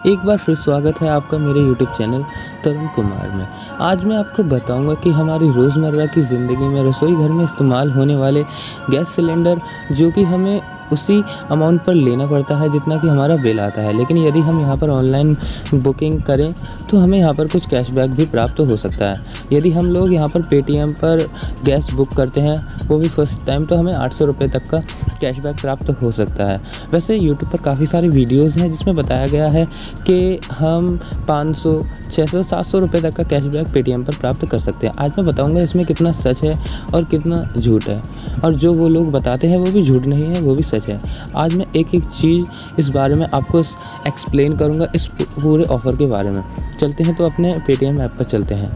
एक बार फिर स्वागत है आपका मेरे YouTube चैनल तरुण कुमार में। आज मैं आपको बताऊंगा कि हमारी रोज़मर्रा की ज़िंदगी में रसोई घर में इस्तेमाल होने वाले गैस सिलेंडर जो कि हमें उसी अमाउंट पर लेना पड़ता है जितना कि हमारा बिल आता है, लेकिन यदि हम यहाँ पर ऑनलाइन बुकिंग करें तो हमें यहाँ पर कुछ कैशबैक भी प्राप्त हो सकता है। यदि हम लोग यहाँ पर पेटीएम पर गैस बुक करते हैं, वो भी फर्स्ट टाइम, तो हमें 800 रुपये तक का कैशबैक प्राप्त हो सकता है। वैसे यूट्यूब पर काफ़ी सारी वीडियोज़ हैं जिसमें बताया गया है कि हम 500, 600, 700 रुपये तक का कैशबैक पेटीएम पर प्राप्त कर सकते हैं। आज मैं बताऊंगा इसमें कितना सच है और कितना झूठ है, और जो वो लोग बताते हैं वो भी झूठ नहीं है, वो भी सच है। आज मैं एक एक चीज़ इस बारे में आपको एक्सप्लेन करूंगा, इस पूरे ऑफ़र के बारे में। चलते हैं तो अपने पेटीएम ऐप पर चलते हैं।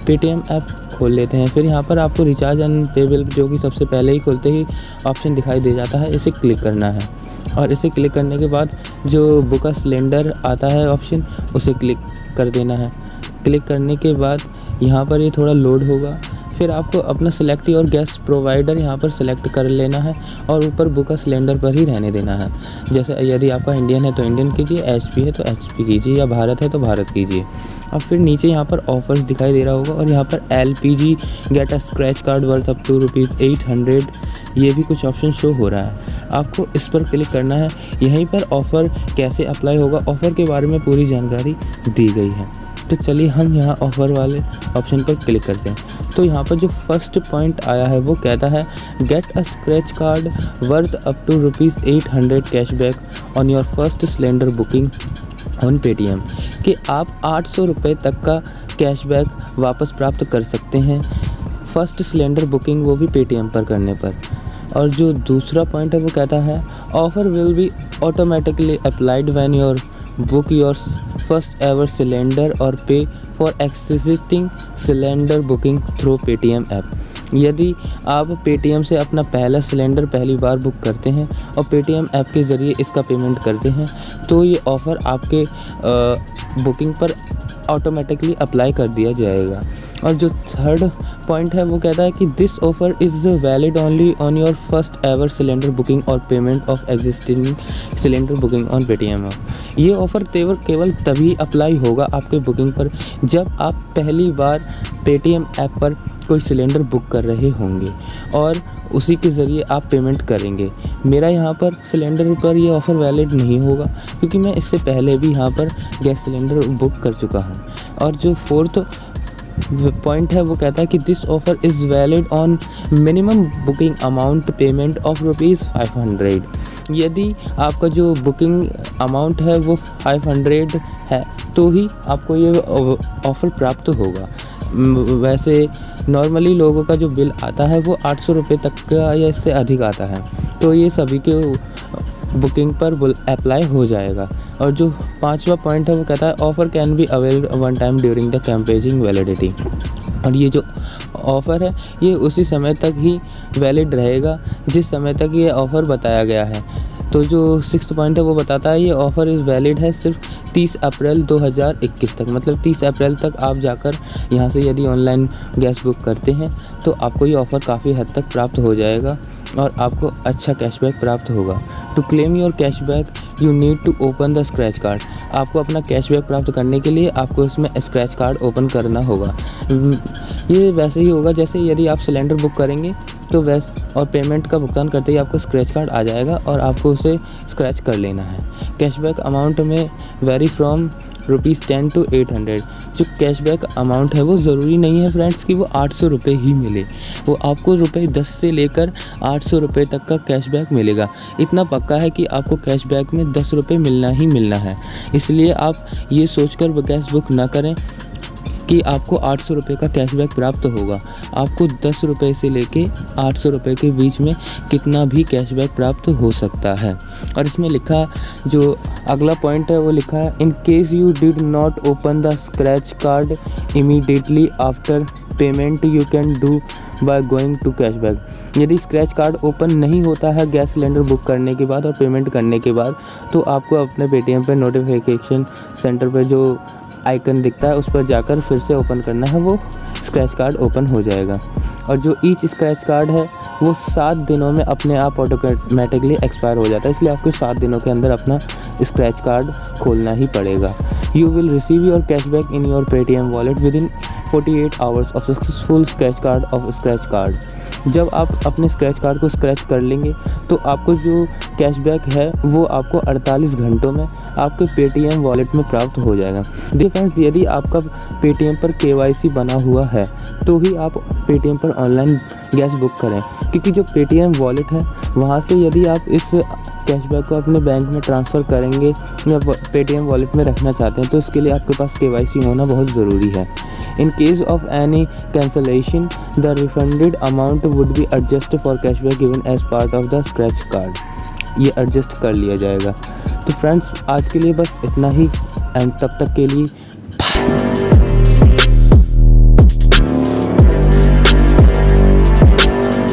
पेटीएम ऐप खोल लेते हैं। फिर यहाँ पर आपको रिचार्ज एंड पे बिल, जो कि सबसे पहले ही खोलते ही ऑप्शन दिखाई दे जाता है, इसे क्लिक करना है। और इसे क्लिक करने के बाद जो बुक सिलेंडर आता है ऑप्शन, उसे क्लिक कर देना है। क्लिक करने के बाद यहाँ पर ये थोड़ा लोड होगा। फिर आपको अपना सिलेक्ट योर गैस प्रोवाइडर यहाँ पर सिलेक्ट कर लेना है और ऊपर बुक सिलेंडर पर ही रहने देना है। जैसे यदि आपका इंडियन है तो इंडियन कीजिए, एचपी है तो एचपी कीजिए, या भारत है तो भारत कीजिए। अब फिर नीचे यहाँ पर ऑफर्स दिखाई दे रहा होगा और यहाँ पर LPG get a scratch card worth up to ₹800, ये भी कुछ ऑप्शन शो हो रहा है। आपको इस पर क्लिक करना है। यहीं पर ऑफ़र कैसे अप्लाई होगा, ऑफ़र के बारे में पूरी जानकारी दी गई है। तो चलिए हम यहाँ ऑफ़र वाले ऑप्शन पर क्लिक करते हैं। तो यहाँ पर जो फर्स्ट पॉइंट आया है वो कहता है get a scratch card worth up to ₹800 cashback on your first cylinder booking on Paytm, कि आप 800 रुपये तक का कैशबैक वापस प्राप्त कर सकते हैं फर्स्ट सिलेंडर बुकिंग, वो भी पेटीएम पर करने पर। और जो दूसरा पॉइंट है वो कहता है offer will be automatically applied when your book your first ever cylinder और पे for existing cylinder booking through Paytm app. यदि आप पेटीएम से अपना पहला सिलेंडर पहली बार बुक करते हैं और पेटीएम ऐप के ज़रिए इसका पेमेंट करते हैं, तो ये ऑफ़र आपके बुकिंग पर ऑटोमेटिकली अप्लाई कर दिया जाएगा। और जो थर्ड पॉइंट है वो कहता है कि this offer is valid only on your first ever cylinder booking और payment of existing cylinder booking on Paytm. ये ऑफ़र केवल तभी अप्लाई होगा आपके बुकिंग पर जब आप पहली बार पेटीएम ऐप पर कोई सिलेंडर बुक कर रहे होंगे और उसी के ज़रिए आप पेमेंट करेंगे। मेरा यहाँ पर सिलेंडर पर ये ऑफ़र वैलिड नहीं होगा क्योंकि मैं इससे पहले भी यहाँ पर गैस सिलेंडर बुक कर चुका हूँ। और जो फोर्थ पॉइंट है वो कहता है कि this offer is valid on minimum booking amount payment of ₹500। यदि आपका जो बुकिंग अमाउंट है वो 500 है तो ही आपको ये ऑफ़र प्राप्त होगा। वैसे नॉर्मली लोगों का जो बिल आता है वो 800 रुपये तक का या इससे अधिक आता है, तो ये सभी के बुकिंग पर अप्लाई हो जाएगा। और जो पांचवा पॉइंट है वो कहता है offer can be availed one time during the campaigning validity. और ये जो ऑफ़र है ये उसी समय तक ही वैलिड रहेगा जिस समय तक ये ऑफ़र बताया गया है। तो जो सिक्स्थ पॉइंट है वो बताता है ये ऑफ़र इज़ वैलिड है सिर्फ 30 अप्रैल 2021 तक, मतलब 30 अप्रैल तक आप जाकर यहाँ से यदि ऑनलाइन गैस बुक करते हैं तो आपको ये ऑफ़र काफ़ी हद तक प्राप्त हो जाएगा और आपको अच्छा कैशबैक प्राप्त होगा। To claim your cashback you need to open the scratch card. आपको अपना कैशबैक प्राप्त करने के लिए आपको इसमें स्क्रैच कार्ड ओपन करना होगा। ये वैसे ही होगा जैसे यदि आप सिलेंडर बुक करेंगे तो और पेमेंट का भुगतान करते ही आपको स्क्रैच कार्ड आ जाएगा और आपको उसे स्क्रैच कर लेना है। कैशबैक अमाउंट में वेरी फ्रॉम ₹10 to 800। जो कैशबैक अमाउंट है वो ज़रूरी नहीं है फ्रेंड्स कि वो 800 रुपये ही मिले, वो आपको ₹10 से लेकर 800 रुपये तक का कैशबैक मिलेगा। इतना पक्का है कि आपको कैशबैक में 10 रुपये मिलना ही मिलना है। इसलिए आप ये सोचकर गैस बुक ना करें कि आपको 800 रुपये का कैशबैक प्राप्त होगा। आपको 10 रुपये से लेके 800 रुपये के बीच में कितना भी कैशबैक प्राप्त हो सकता है। और इसमें लिखा जो अगला पॉइंट है वो लिखा है in case you did not open the scratch card immediately after payment you can do by going to cashback. यदि स्क्रैच कार्ड ओपन नहीं होता है गैस सिलेंडर बुक करने के बाद और पेमेंट करने के बाद, तो आपको अपने पेटीएम पर नोटिफिकेशन सेंटर पर जो आइकन दिखता है उस पर जाकर फिर से ओपन करना है, वो स्क्रैच कार्ड ओपन हो जाएगा। और जो ईच स्क्रैच कार्ड है वो 7 दिनों में अपने आप ऑटोमेटिकली एक्सपायर हो जाता है, इसलिए आपको 7 दिनों के अंदर अपना स्क्रैच कार्ड खोलना ही पड़ेगा। You will receive your cashback in your Paytm wallet with in 48 hours of successful scratch card of scratch card. जब आप अपने स्क्रैच कार्ड को स्क्रैच कर लेंगे तो आपको जो कैशबैक है वो आपको 48 घंटों में आपके पेटीएम वॉलेट में प्राप्त हो जाएगा। देखिए फ्रेंड्स, यदि आपका पेटीएम पर KYC बना हुआ है तो ही आप पेटीएम पर ऑनलाइन गैस बुक करें, क्योंकि जो पेटीएम वॉलेट है वहाँ से यदि आप इस कैशबैक को अपने बैंक में ट्रांसफ़र करेंगे या पेटीएम वॉलेट में रखना चाहते हैं तो इसके लिए आपके पास KYC होना बहुत ज़रूरी है। In case of any cancellation, the refunded amount would be adjusted for cashback given as part of the scratch card। ये एडजस्ट कर लिया जाएगा। तो फ्रेंड्स, आज के लिए बस इतना ही एंड तब तक के लिए